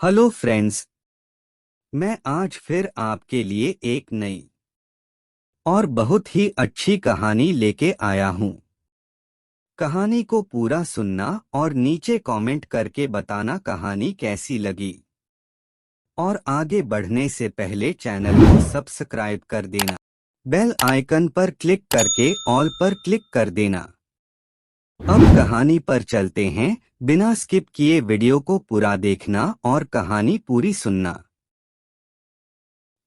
Hello friends. मैं आज फिर आपके लिए एक नई और बहुत ही अच्छी कहानी लेके आया हूँ। कहानी को पूरा सुनना और नीचे कमेंट करके बताना कहानी कैसी लगी। और आगे बढ़ने से पहले चैनल को सब्सक्राइब कर देना। बेल आइकन पर क्लिक करके ऑल पर क्लिक कर देना। अब कहानी पर चलते हैं। बिना स्किप किए वीडियो को पूरा देखना और कहानी पूरी सुनना।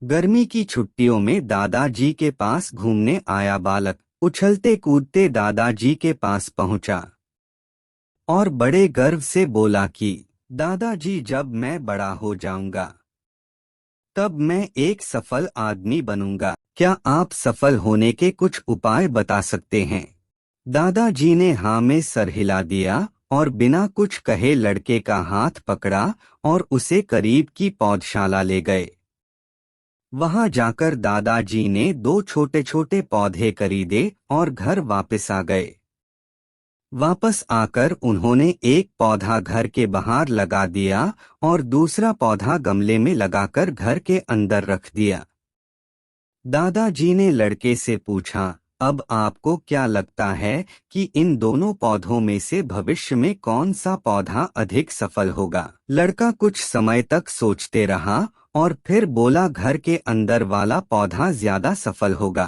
गर्मी की छुट्टियों में दादाजी के पास घूमने आया बालक उछलते कूदते दादाजी के पास पहुंचा और बड़े गर्व से बोला कि दादाजी, जब मैं बड़ा हो जाऊंगा तब मैं एक सफल आदमी बनूंगा। क्या आप सफल होने के कुछ उपाय बता सकते हैं? दादाजी ने हाँ में सर हिला दिया और बिना कुछ कहे लड़के का हाथ पकड़ा और उसे करीब की पौधशाला ले गए। वहां जाकर दादाजी ने दो छोटे छोटे पौधे खरीदे और घर वापस आ गए। वापस आकर उन्होंने एक पौधा घर के बाहर लगा दिया और दूसरा पौधा गमले में लगाकर घर के अंदर रख दिया। दादाजी ने लड़के से पूछा, अब आपको क्या लगता है कि इन दोनों पौधों में से भविष्य में कौन सा पौधा अधिक सफल होगा? लड़का कुछ समय तक सोचते रहा और फिर बोला, घर के अंदर वाला पौधा ज्यादा सफल होगा,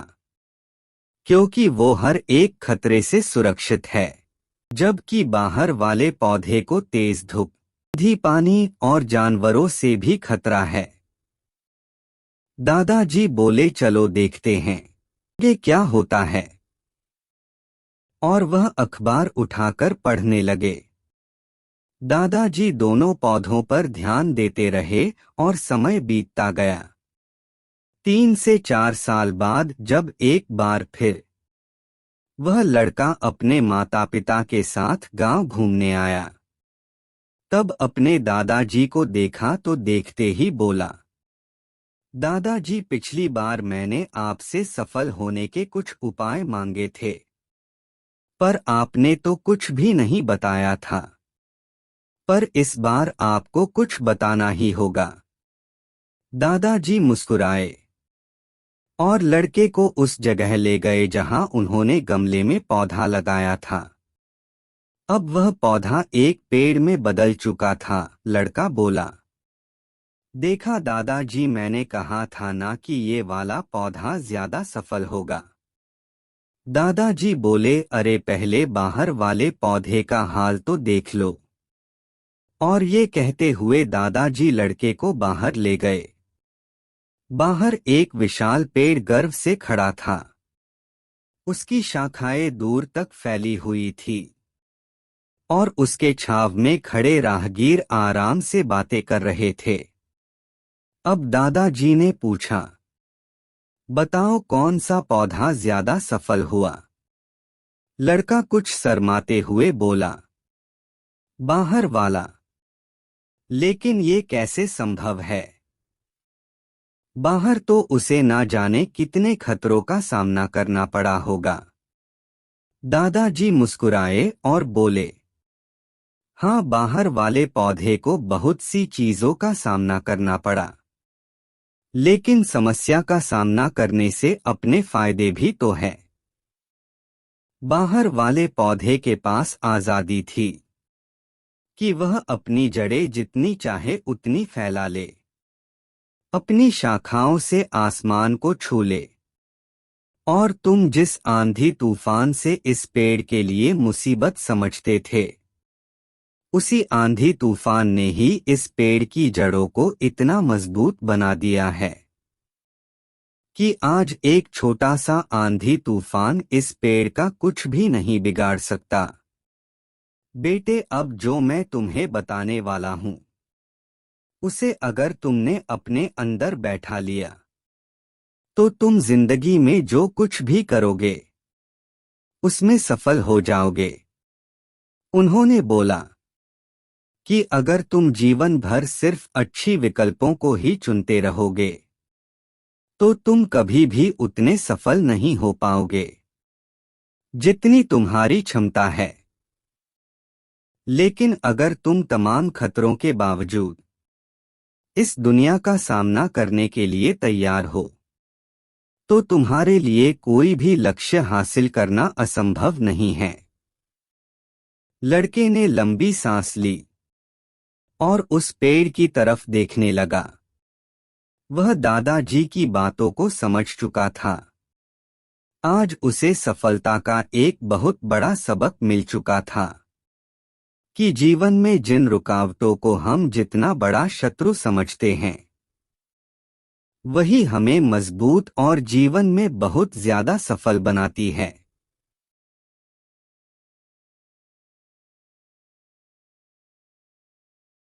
क्योंकि वो हर एक खतरे से सुरक्षित है, जबकि बाहर वाले पौधे को तेज धूप, आंधी, पानी और जानवरों से भी खतरा है। दादाजी बोले, चलो देखते हैं ये क्या होता है। और वह अखबार उठाकर पढ़ने लगे। दादाजी दोनों पौधों पर ध्यान देते रहे और समय बीतता गया। 3 से 4 साल बाद जब एक बार फिर वह लड़का अपने माता पिता के साथ गांव घूमने आया, तब अपने दादाजी को देखा तो देखते ही बोला, दादाजी, पिछली बार मैंने आपसे सफल होने के कुछ उपाय मांगे थे, पर आपने तो कुछ भी नहीं बताया था। पर इस बार आपको कुछ बताना ही होगा। दादाजी मुस्कुराए और लड़के को उस जगह ले गए जहां उन्होंने गमले में पौधा लगाया था। अब वह पौधा एक पेड़ में बदल चुका था। लड़का बोला, देखा दादाजी, मैंने कहा था ना कि ये वाला पौधा ज्यादा सफल होगा। दादाजी बोले, अरे पहले बाहर वाले पौधे का हाल तो देख लो। और ये कहते हुए दादाजी लड़के को बाहर ले गए। बाहर एक विशाल पेड़ गर्व से खड़ा था। उसकी शाखाएं दूर तक फैली हुई थी और उसके छाव में खड़े राहगीर आराम से बातें कर रहे थे। अब दादाजी ने पूछा, बताओ कौन सा पौधा ज्यादा सफल हुआ? लड़का कुछ शर्माते हुए बोला, बाहर वाला। लेकिन ये कैसे संभव है? बाहर तो उसे ना जाने कितने खतरों का सामना करना पड़ा होगा। दादाजी मुस्कुराए और बोले, हाँ, बाहर वाले पौधे को बहुत सी चीजों का सामना करना पड़ा, लेकिन समस्या का सामना करने से अपने फायदे भी तो है। बाहर वाले पौधे के पास आजादी थी कि वह अपनी जड़ें जितनी चाहे उतनी फैला ले, अपनी शाखाओं से आसमान को छू ले। और तुम जिस आंधी तूफान से इस पेड़ के लिए मुसीबत समझते थे, उसी आंधी तूफान ने ही इस पेड़ की जड़ों को इतना मजबूत बना दिया है कि आज एक छोटा सा आंधी तूफान इस पेड़ का कुछ भी नहीं बिगाड़ सकता। बेटे, अब जो मैं तुम्हें बताने वाला हूं, उसे अगर तुमने अपने अंदर बैठा लिया तो तुम जिंदगी में जो कुछ भी करोगे उसमें सफल हो जाओगे। उन्होंने बोला कि अगर तुम जीवन भर सिर्फ अच्छी विकल्पों को ही चुनते रहोगे तो तुम कभी भी उतने सफल नहीं हो पाओगे जितनी तुम्हारी क्षमता है। लेकिन अगर तुम तमाम खतरों के बावजूद इस दुनिया का सामना करने के लिए तैयार हो तो तुम्हारे लिए कोई भी लक्ष्य हासिल करना असंभव नहीं है। लड़के ने लंबी सांस ली और उस पेड़ की तरफ देखने लगा। वह दादाजी की बातों को समझ चुका था। आज उसे सफलता का एक बहुत बड़ा सबक मिल चुका था कि जीवन में जिन रुकावटों को हम जितना बड़ा शत्रु समझते हैं वही हमें मजबूत और जीवन में बहुत ज्यादा सफल बनाती है।